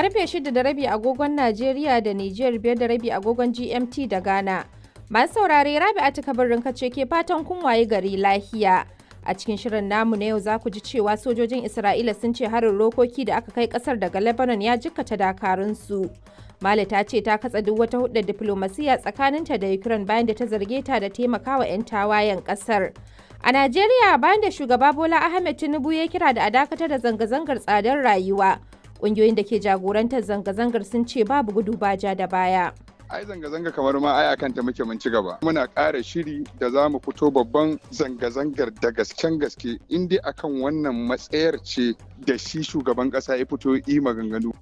Karfe 6:30 agogon Najeriya da Nijar 5:30 agogon GMT da Ghana. Masu saurare Rabi'atu Kabirin kace ke fatan kun waye gari lahiya. A cikin shirin namu na yau za ku ji cewa sojojin Isra'ila sun ce harin rokoki da aka kai kasar daga Lebanon ya jikkata dakarunsu. Mali ta ce ta katsa duk wata hudda diplomasiya tsakaninta da Ukraine bayan da ta zarge ta da taimakawa 'yan tawayen kasar. A Najeriya bayan da shugaba Bola Ahmed Tunubu ya kira da a dakatar da zanga-zangar tsadar rayuwa. Ƙungiyoyin da ke jagorantar zanga-zangar sun ce babu gudu ba ja da baya. Ai zanga-zanga kamar ma ai akan ta muke mun ci gaba. Muna ƙara shiri da za mu fito babban zanga-zangar da gasken gaske inda akan wannan matsayar ce da shi shugaban ƙasa ya fito yi maganganu.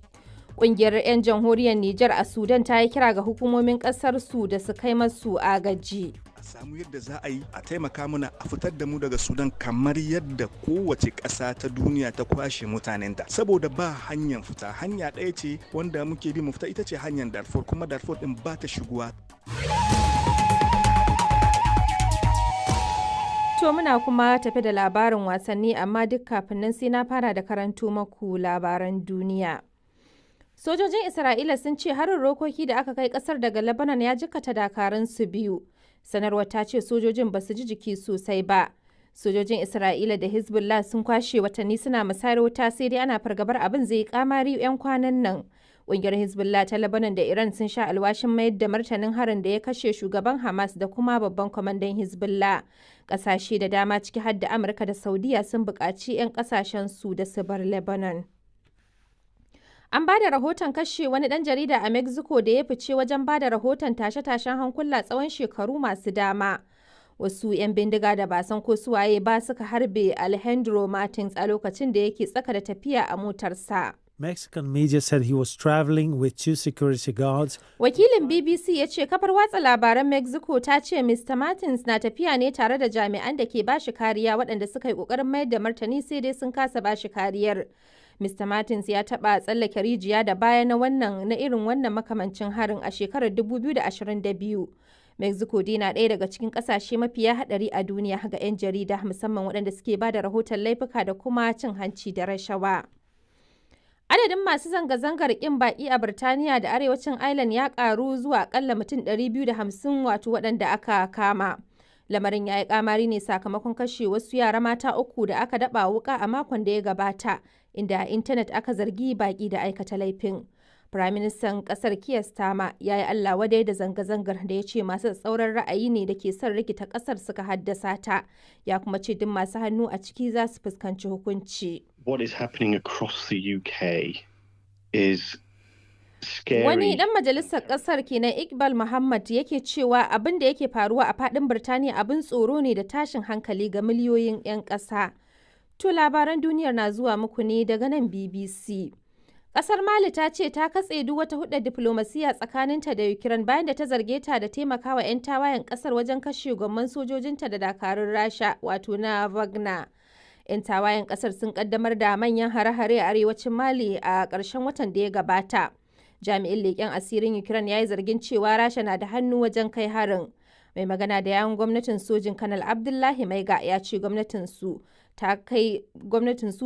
Ƙungiyar 'yan jamhuriyar Nijar a Sudan ta yi kira ga hukumomin ƙasar su da su kai masu agaji. A samu yadda za a yi a taimaka mana a fitar da mu daga Sudan kamar yadda kowace ƙasa ta duniya ta kwashe mutanenta. Saboda ba hanyar fita, hanya ɗaya ce wanda muke bi mu fita ita ce hanyar Darfur kuma Darfur ɗin ba ta shigowa. To muna kuma tafi da labarin wasanni amma duk kafin nan sai na fara da karanto maku labaran duniya. Sojojin Isra'ila sun ce harin rokoki da aka kai kasar daga Lebanon ya jikkata dakarunsu biyu. Sanarwar ta ce sojojin ba su ji jiki sosai ba. Sojojin Isra'ila da Hezbollah sun kwashe watanni suna musayar wuta sai dai ana fargabar abin zai yi kamari 'yan kwanan nan. Ƙungiyar Hezbollah ta Lebanon da Iran sun sha alwashin mayar da martanin harin da ya kashe shugaban Hamas da kuma babban kwamandan Hezbollah. Ƙasashe da dama ciki har da Amurka da Saudiya sun buƙaci 'yan ƙasashen su da su bar Lebanon. An ba da rahoton kashe wani ɗan jarida a Mexico da ya fice wajen ba da rahoton tashe-tashen hankula tsawon shekaru masu dama. Wasu 'yan bindiga da ba san ko suwaye ba suka harbe Alejandro Martins a lokacin da yake tsaka da tafiya a motarsa. Mexican media said he was traveling with two security guards. Wakilin BBC ya ce kafar watsa labaran Mexico ta ce Mr. Martins na tafiya ne tare da jami'an da ke bashi kariya waɗanda suka yi ƙoƙarin mayar da martani sai dai sun kasa bashi kariyar. Mr. Martins ya taɓa tsallake rijiya da baya na irin wannan makamancin harin a shekarar 2022. Mexico dai na ɗaya daga cikin ƙasashe mafiya haɗari a duniya ga 'yan jarida musamman waɗanda suke ba da rahoton laifuka da kuma cin hanci da rashawa. Adadin masu zanga-zangar ƙin baƙi a Birtaniya da Arewacin Ireland ya ƙaru zuwa aƙalla mutum 250 wato waɗanda aka kama. Lamarin ya yi ƙamari ne sakamakon kashe wasu yara mata 3 da aka daɓa wuƙa a makon da ya gabata, inda a intanet aka zargi baƙi da aikata laifin. Firaministan ƙasar Keir Starmer ya yi Allah wadai da zanga-zangar da ya ce masu tsauran ra'ayi ne da ke son rikita ƙasar suka haddasa ta, ya kuma ce duk masu hannu a ciki za su fuskanci hukunci. What is happening across the UK is scary. Wani ɗan majalisar ƙasar kenan Iqbal Muhammad yake cewa abin da yake faruwa a faɗin Birtaniya abin tsoro ne da tashin hankali ga miliyoyin 'yan ƙasa. To labaran duniyar na zuwa muku ne daga nan BBC. Ƙasar Mali ta ce ta katse duk wata hudda diplomasiya tsakaninta da Ukraine bayan da ta zarge ta da taimakawa 'yan tawayen ƙasar wajen kashe gwamman sojojinta da dakarun Rasha wato na Wagner. 'Yan tawayen ƙasar sun ƙaddamar da manyan hare-hare a arewacin Mali a ƙarshen watan da ya gabata. Jami'in leƙen asirin Ukraine ya yi zargin cewa Rasha na da hannu wajen kai harin. Mai magana da yawun gwamnatin sojin Kanal Abdullahi Maiga ya ce gwamnatin su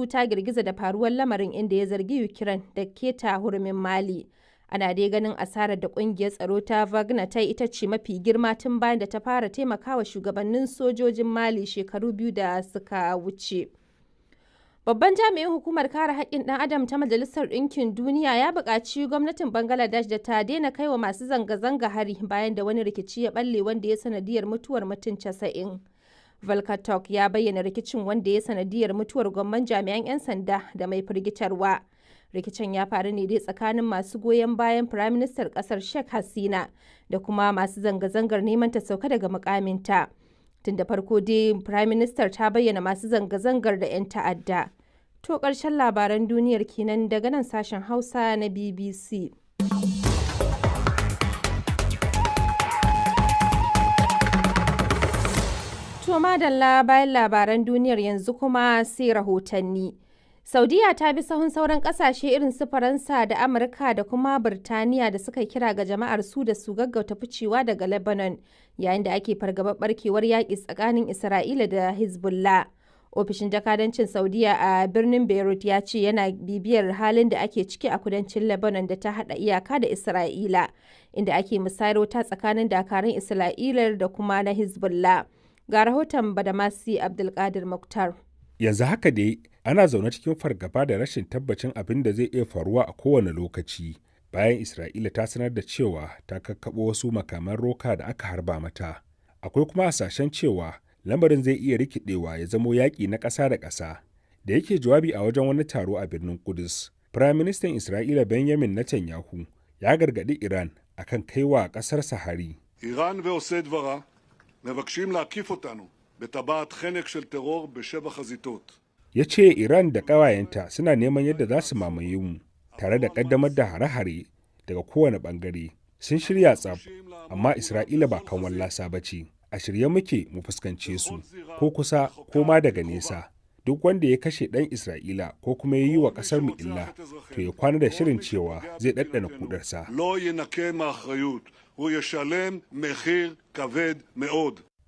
ta girgiza da faruwar lamarin inda ya zargi Ukraine da keta hurumin Mali. Ana dai ganin asarar da kungiyar tsaro ta Wagner ta ita ce mafi girma tun bayan da ta fara taimakawa shugabannin sojojin Mali shekaru 2 da suka wuce. Babban jami'in hukumar kare haƙƙin ɗan adam ta Majalisar Ɗinkin Duniya ya buƙaci gwamnatin Bangladesh da ta daina kaiwa masu zanga-zanga hari bayan da wani rikici ya ɓalle wanda ya sanadiyar mutuwar mutum 90. Volker Turk ya bayyana rikicin wanda ya sanadiyar mutuwar gwamman jami'an 'yan sanda da mai firgitarwa. Rikicin ya faru ne dai tsakanin masu goyon bayan Firaministan ƙasar Sheikh Hasina da kuma masu zanga-zangar neman ta sauka daga mukaminta. Tun da farko dai Firaministar ta bayyana masu zanga-zangar da 'yan ta'adda. To ƙarshen labaran duniyar kenan daga nan sashen Hausa na BBC. To madalla bayan labaran duniyar yanzu kuma sai rahotanni. Saudiya ta bi sahun sauran kasashe irin su Faransa da Amurka da kuma Birtaniya da suka kira ga jama'ar su da su gaggauta ficewa daga Lebanon yayin da ake fargabar barkewar yaƙi tsakanin Isra'ila da Hezbollah. Ofishin jakadancin Saudiya a birnin Beirut ya ce yana bibiyar halin da ake ciki a kudancin Lebanon da ta haɗa iyaka da Isra'ila, inda ake musayar wuta tsakanin dakarun Isra'ilar da kuma na Hezbollah. Ga rahoton Badamasi Abdulkadir Mukhtar. Yanzu haka dai ana zaune cikin fargaba da rashin tabbacin abin da zai iya faruwa a kowane lokaci bayan Isra'ila ta sanar da cewa ta kakkaɓo wasu makaman roka da aka harba mata. Akwai kuma hasashen cewa lamarin zai iya rikidewa ya zamo yaƙi na ƙasa da ƙasa. Da yake jawabi a wajen wani taro a birnin Kudus, Firaministan Isra'ila Benjamin Netanyahu ya gargaɗi Iran akan kaiwa ƙasarsa hari. Iran ועושי דברה מבקשים להקיף אותנו בטבעת חנק של טרור בשבע חזיתות. Ya ce Iran da ƙawayenta suna neman yadda za su mamaye mu tare da ƙaddamar da hare-hare daga kowane ɓangare. Sun shirya tsaf, amma Isra'ila ba kan wallasa ba ce. A shirye muke mu fuskance su, ko kusa ko ma daga nesa. Duk wanda ya kashe ɗan Isra'ila ko kuma ya yi wa ƙasar mu illa, to ya kwana da shirin cewa zai ɗanɗana kudarsa.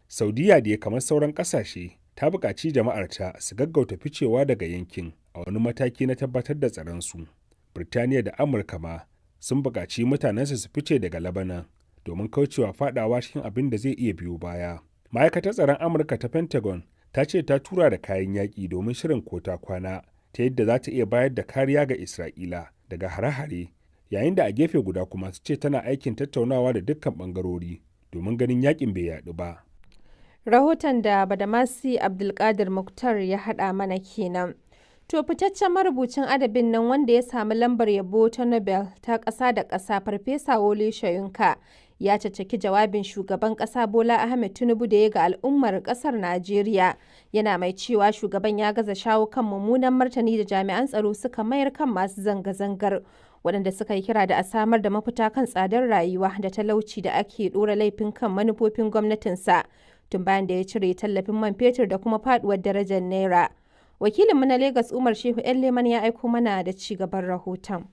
Saudiya da ya kamar sauran ƙasashe ta buƙaci jama'arta su gaggauta ficewa daga yankin a wani mataki na tabbatar da tsaronsu. Birtaniya da Amurka ma sun buƙaci mutanensu su fice daga Lebanon domin kaucewa fadawa cikin abin da zai iya biyo baya. Ma'aikatar tsaron Amurka ta Pentagon ta ce ta tura da kayan yaƙi domin shirin kota kwana ta yadda za ta iya bayar da kariya ga Isra'ila daga hare-hare, yayin da a gefe guda kuma su ce tana aikin tattaunawa da dukkan ɓangarori domin ganin yaƙin bai yaɗu ba. Rahoton da Badamasi Abdulkadir Mukhtar ya haɗa mana kenan. To fitaccen marubucin adabin nan wanda ya samu lambar yabo ta Nobel ta ƙasa da ƙasa Farfesa Wole Soyinka ya caccaki jawabin shugaban ƙasa Bola Ahmed Tunubu da ya ga al'ummar ƙasar Najeriya, yana mai cewa shugaban ya gaza shawo kan mummunan martani da jami'an tsaro suka mayar kan masu zanga-zangar, waɗanda suka yi kira da a samar da mafita kan tsadar rayuwa da talauci da ake ɗora laifin kan manufofin gwamnatinsa tun bayan da ya cire tallafin man fetur da kuma faɗuwar darajar Naira. Wakilinmu na Legas Umar Shehu Leman ya aiko mana da ci gaban rahoton.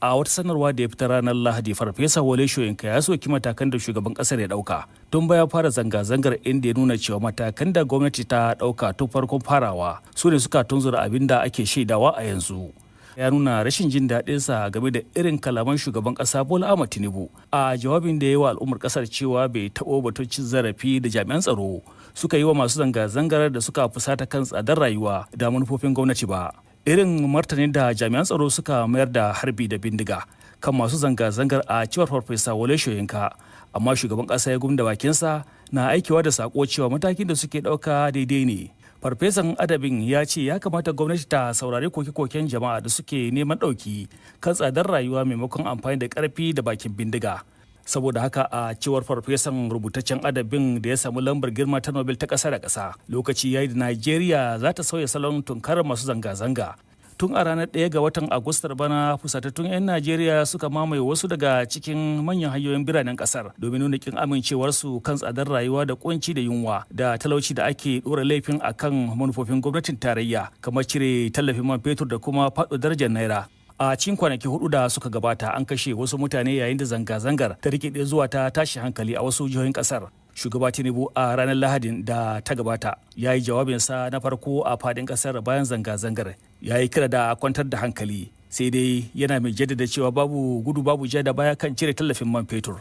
A wata sanarwa da ya fita ranar Lahadi, Farfesa Wole Soyinka ya soki matakan da shugaban kasar ya dauka tun baya fara zanga-zangar, inda ya nuna cewa matakan da gwamnati ta dauka tun farkon farawa su ne suka tunzura abin da ake shaidawa a yanzu. Ya nuna rashin jin daɗinsa game da irin kalaman shugaban ƙasa Bola Ahmed Tinubu a jawabin da ya yi wa al'ummar ƙasar cewa bai taɓo batun cin zarafi da jami'an tsaro suka yi wa masu zanga-zangar da suka fusata kan tsadar rayuwa da manufofin gwamnati ba. Irin martanin da jami'an tsaro suka mayar da harbi da bindiga kan masu zanga-zangar a cewar Farfesa Wole Soyinka, amma shugaban ƙasa ya gumda bakinsa na aikewa da sako cewa matakin da suke ɗauka daidai ne. Farfesan adabin ya ce ya kamata gwamnati ta saurari koke-koken jama'a da suke neman ɗauki kan tsadar rayuwa maimakon amfani da ƙarfi da bakin bindiga. Saboda haka a cewar farfesan rubutaccen adabin da ya samu lambar girma ta Nobel ta ƙasa da ƙasa, lokaci yayi da Najeriya za ta sauya salon tunkarar masu zanga-zanga. Tun a ranar 1 ga watan Agustar bana, fusatattun 'yan Najeriya suka mamaye wasu daga cikin manyan hanyoyin biranen kasar domin nuna kin amincewarsu kan tsadar rayuwa da kunci da yunwa da talauci da ake dora laifin akan manufofin gwamnatin tarayya, kamar cire tallafin man fetur da kuma faɗo darajar naira. A cikin kwanaki 4 da suka gabata an kashe wasu mutane yayin da zanga-zangar ta rikide zuwa ta tashi hankali a wasu jihohin kasar. Shugaba Tinubu a ranar Lahadin da ta gabata ya yi jawabinsa na farko a fadin kasar bayan zanga-zangar. Ya yi kira da kwantar da hankali, sai dai yana mai jaddada cewa babu gudu babu ja da baya kan cire tallafin man fetur.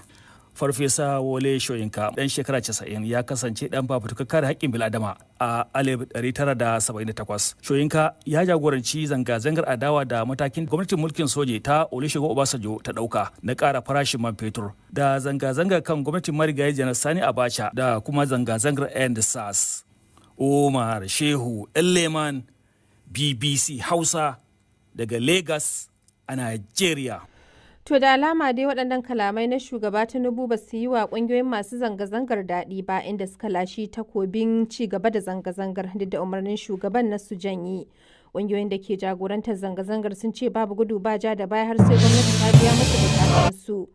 Farfesa Wole Soyinka dan shekara 90 ya kasance dan fafutukar kare haƙƙin bil'adama a 1978. Soyinka ya jagoranci zanga-zangar adawa da matakin gwamnatin mulkin soje ta Olusegun Obasanjo ta ɗauka na ƙara farashin man fetur, da zanga-zangar kan gwamnatin marigayi Janar Sani Abacha, da kuma zanga-zangar End SARS. Umar Shehu Leman, BBC Hausa daga Lagos a Nigeria. To da alama dai waɗannan kalamai na shugaba Tinubu ba su yi wa ƙungiyoyin masu zanga-zangar daɗi ba, inda suka lashi takobin ci gaba da zanga-zangar duk da umarnin shugaban na su janye. Ƙungiyoyin da ke jagorantar zanga-zangar sun ce babu gudu ba ja da baya har sai gwamnati ta biya musu bukatunsu.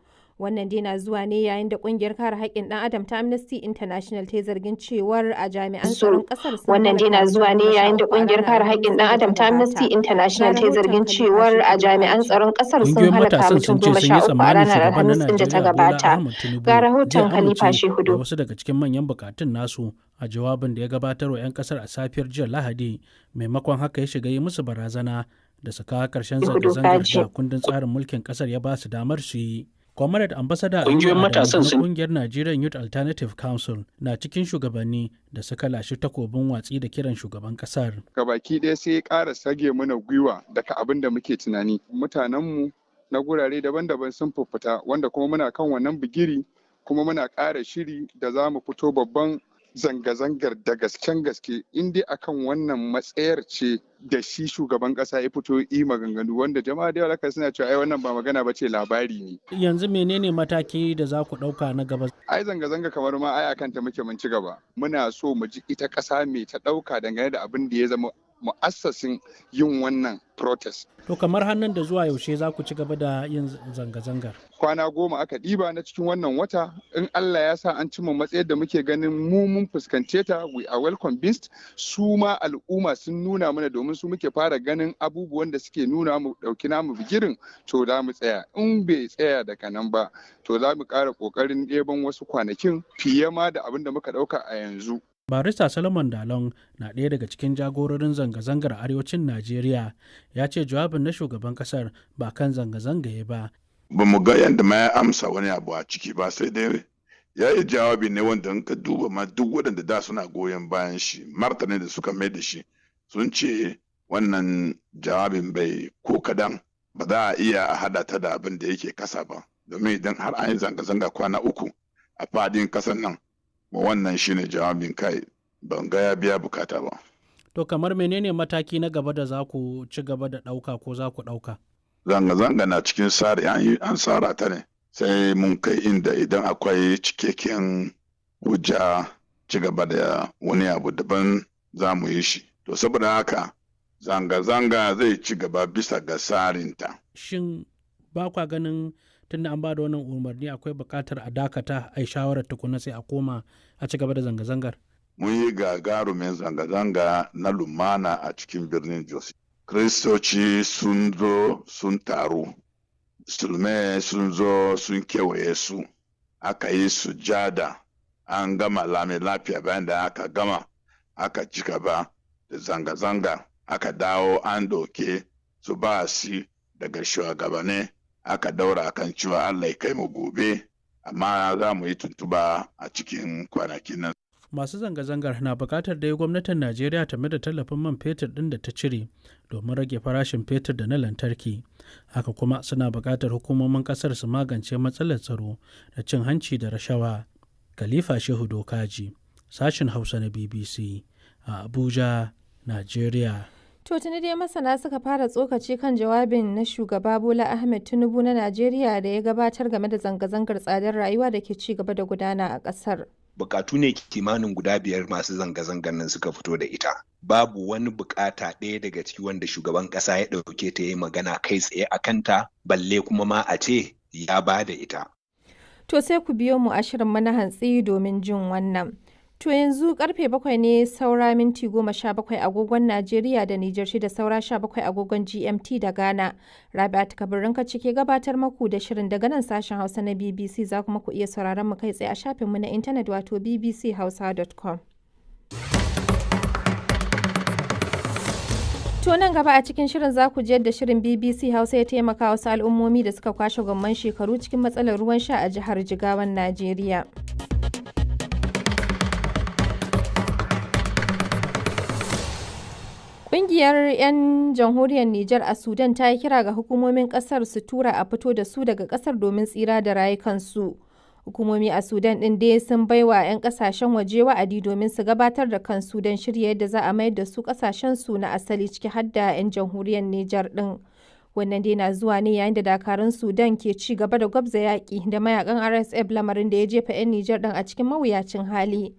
Wannan dai na zuwa ne yayin da kungiyar kare haƙƙin ɗan adam ta Amnesty International ta yi zargin cewar a jami'an tsaron ƙasar sun Wannan dai na zuwa ne yayin da kungiyar kare haƙƙin ɗan adam ta Amnesty International ta yi zargin cewar a jami'an tsaron ƙasar sun halaka mutum 13 a ranar Alhamis ɗin da ta gabata. Ga rahoton Khalifa Shehudu. Da wasu daga cikin manyan bukatun nasu a jawabin da ya gabatar wa 'yan kasar a safiyar jiya Lahadi, maimakon haka ya shiga yi musu barazana da su kawo ƙarshen zanga-zangar da kundin tsarin mulkin kasar ya ba su damar su yi. Comrade Ambassador Ƙungiyoyin matasan sun Ƙungiyar Nigerian Youth Alternative Council na cikin shugabanni da suka lashe takobin watsi da kiran shugaban ƙasar. Gabaki ɗaya sai ya ƙara sage mana gwiwa daga abin da muke tunani. Mutanenmu na gurare daban-daban sun fuffuta wanda kuma muna kan wannan bigiri kuma muna ƙara shiri da za mu fito babban zanga-zangar da gasken gaske in dai akan wannan matsayar ce da shi shugaban kasa ya fito yi maganganu wanda jama'a da yawa suna cewa ai wannan ba magana ba ce labari ne. Yanzu menene mataki da za ku ɗauka na gaba? Ai zanga-zanga kamar ma ai akan ta muke mun ci gaba. Muna so mu ji ita kasa me ta ɗauka dangane da abin da ya zama mu'assasin yin wannan protest. To kamar hannun da zuwa yaushe za ku ci gaba da yin zanga-zangar? Kwana 10 aka ɗiba na cikin wannan wata, in Allah ya sa an cimma matsayar da muke ganin mu mun fuskance ta, we are well convinced. Su ma al'umma sun nuna mana domin su muke fara ganin abubuwan da suke nuna mu ɗauki namu bigirin, to za mu tsaya. In bai tsaya daga nan ba, to za mu ƙara ƙoƙarin ɗeban wasu kwanakin fiye ma da abin da muka ɗauka a yanzu. Barista Solomon Dalon na ɗaya daga cikin jagororin zanga-zangar arewacin Najeriya, ya ce jawabin na shugaban ƙasar ba kan zanga-zanga ya ba. Ba mu ga yadda ma ya amsa wani abu a ciki ba, sai dai ya yi jawabi ne wanda in ka duba ma duk waɗanda da suna goyon bayan shi, martani da suka mai da shi sun ce wannan jawabin bai ko kadan ba za a iya a hada ta da abin da yake kasa ba, domin idan har an yi zanga-zanga kwana 3 a fadin kasan nan, wannan shine jawabin kai, ban ga ya biya bukata ba. To kamar menene mataki na gaba da za ku ci gaba da ɗauka ko za ku ɗauka? Zanga-zanga na cikin tsari, an tsara ta ne sai mun kai inda idan akwai cikakken hujja ci gaba da wani abu daban za mu yi shi. To saboda haka zanga-zanga zai ci gaba bisa ga tsarinta. Shin ba kwa ganin tunda an ba da wannan umarni akwai buƙatar a dakata a yi shawarar tukuna sai a koma a ci gaba da zanga-zangar? Mun yi gagarumin zanga-zanga na lumana a cikin birnin Jos. Kiristoci sun zo sun taru, musulmai sun zo sun kewaye su, aka yi sujada, an gama lami lafiya. Bayan da aka gama aka ci gaba da zanga-zanga, aka dawo an doke su ba si daga shugabanni, aka daura kan cewa Allah ya kai mu gobe, amma za mu yi tuntuba a cikin kwanakin nan. Masu zanga-zangar na buƙatar da gwamnatin Najeriya ta da tallafin man fetur ɗin da ta cire domin rage farashin fetur da na lantarki. Haka kuma suna buƙatar hukumomin ƙasar su magance matsalar tsaro da cin hanci da rashawa. Khalifa Shehu Dokaji, sashen Hausa na BBC a Abuja, Najeriya. To tuni dai masana suka fara tsokaci kan jawabin na shugaba Bola Ahmed Tunubu na Najeriya da ya gabatar game da zanga-zangar tsadar rayuwa da ke ci gaba da gudana a ƙasar. Bukatu ne kimanin guda 5 masu zanga-zangar nan suka fito da ita. Babu wani bukata ɗaya daga ciki wanda shugaban ƙasa ya ɗauke ta yi magana kai tsaye a kanta, balle kuma ma a ce ya ba da ita. To sai ku biyo mu a shirin mana hantsi domin jin wannan. To yanzu karfe 7 ne saura minti 17 agogon Najeriya da Nijar, 6 saura 17 agogon GMT da Ghana. Rabi'atu Kabirinka cike gabatar maku da shirin daga nan sashen Hausa na BBC, za kuma ku iya sauraron mu kai tsaye a shafinmu na intanet wato bbchausa.com. To nan gaba a cikin shirin za ku ji yadda shirin BBC Hausa ya taimaka wasu al'ummomi da suka kwashe gwamman shekaru cikin matsalar ruwan sha a jihar Jigawan Najeriya. Ƙungiyar 'yan jamhuriyar Nijar a Sudan ta yi kira ga hukumomin ƙasar su tura a fito da su daga ƙasar domin tsira da rayukansu. Hukumomi a Sudan ɗin dai sun baiwa 'yan ƙasashen waje wa'adi domin su gabatar da kansu don shirya yadda za a mayar da su ƙasashensu na asali, ciki har da 'yan jamhuriyar Nijar ɗin. Wannan dai na zuwa ne yayin da dakarun Sudan ke ci gaba da gwabza yaƙi da mayakan RSF, lamarin da ya jefa 'yan Nijar ɗin a cikin mawuyacin hali.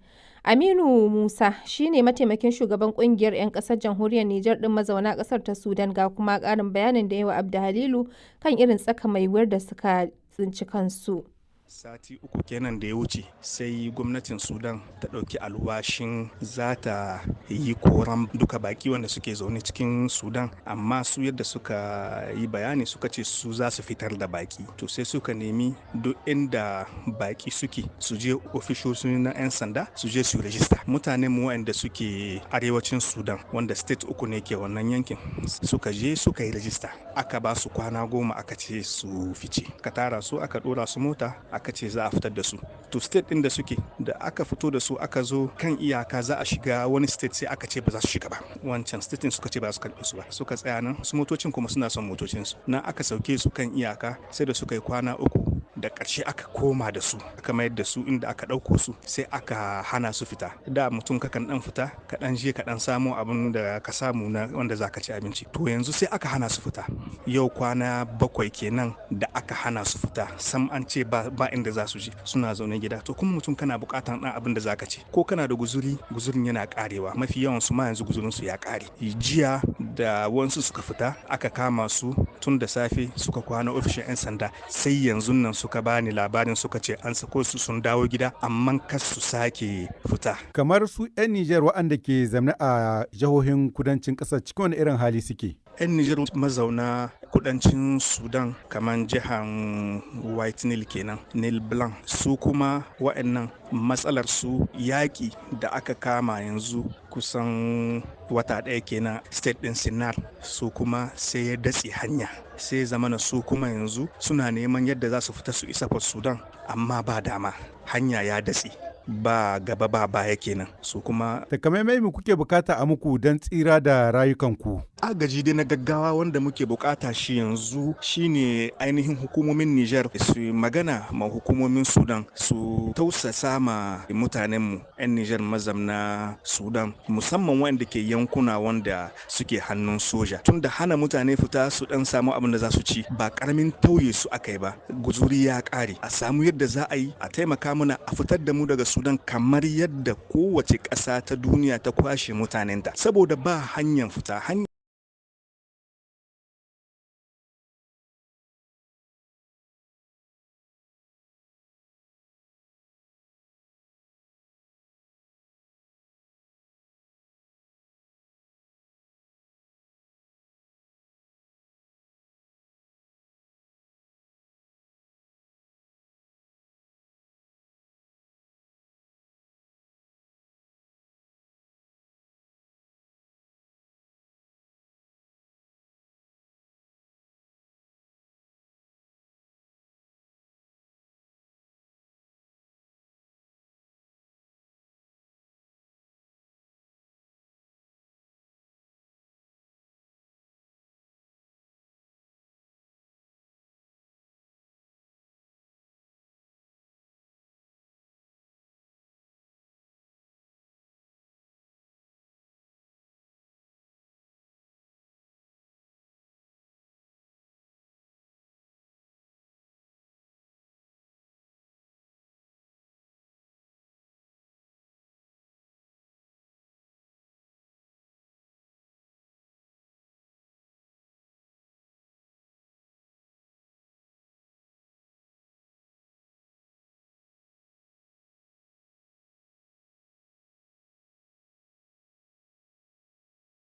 Aminu Musa shi ne mataimakin shugaban kungiyar 'yan ƙasar jamhuriyar Nijar ɗin mazauna ƙasar ta Sudan, ga kuma ƙarin bayanin da yawa Abdu Halilu kan irin tsaka mai wuyar da suka tsinci kansu. sati 3 kenan da ya wuce sai gwamnatin Sudan ta ɗauki alwashin za ta yi koran duka baki wanda suke zaune cikin Sudan, amma su yadda suka yi bayani suka ce su za su fitar da baki. To sai suka nemi duk inda baki suke su je ofishoshi na 'yan sanda su je su rajista. Mutanen mu wanda suke arewacin Sudan wanda state 3 ne ke wannan yankin suka je suka yi rajista. Aka ba su kwana 10 aka ce su fice. Ka tara su aka dora su mota aka ce za a fitar da su. To state din da suke da aka fito da su aka zo kan iyaka za a shiga wani state sai aka ce ba za su shiga ba. Wancan state din suka ce ba su karɓe su ba. Suka tsaya nan su motocin kuma suna son motocin su. Na aka sauke su kan iyaka sai da suka yi kwana 3 da ƙarshe aka koma da su aka mayar da su inda aka ɗauko su sai aka hana su fita. Da mutum kakan ɗan fita ka ɗan je ka ɗan samo abin da ka samu na wanda za ka ci abinci. To yanzu sai aka hana su fita. Yau kwana 7 kenan da aka hana su fita. Sam an ce ba inda za su je suna zaune gida. To kuma mutum kana buƙatan ɗan abin da za ka ci ko kana da guzurin yana ƙarewa. Mafi yawan su ma yanzu guzurin su ya ƙare. Jiya da wasu suka fita aka kama su tun da safe suka kwana ofishin 'yan sanda sai yanzu nan suka bani labarin suka ce an sako su sun dawo gida amma kas su sake fita. Kamar su 'yan Nijar waɗanda ke zamne a jihohin kudancin ƙasar cikin wani irin hali suke? 'Yan Nijar mazauna kudancin Sudan kamar jihar White Nile kenan, Nile Blanc, su kuma waɗannan matsalar su yaƙi da aka kama yanzu kusan wata ɗaya kenan state ɗin Sinar, su kuma sai ya datse hanya. Sai zamana su kuma yanzu suna neman yadda za su fita su isa Sudan amma ba dama, hanya ya datse. Ba gaba ba baya kenan su kuma takamaimai mu kuke bukata a muku don tsira da rayukanku. Agaji dai na gaggawa wanda muke bukata shi yanzu shine ainihin hukumomin Niger su magana ma hukumomin Sudan su tausasa ma mutanenmu 'yan Niger mazamna Sudan musamman wanda ke yankuna wanda suke hannun soja. Tunda hana mutane fita su dan samu abin da za su ci ba karamin tauye su akai ba, guzuri ya kare. A samu yadda za a yi a taimaka mana a fitar da mu daga Sudan kamar yadda kowace ƙasa ta duniya ta kwashe mutanenta saboda ba hanyar fita.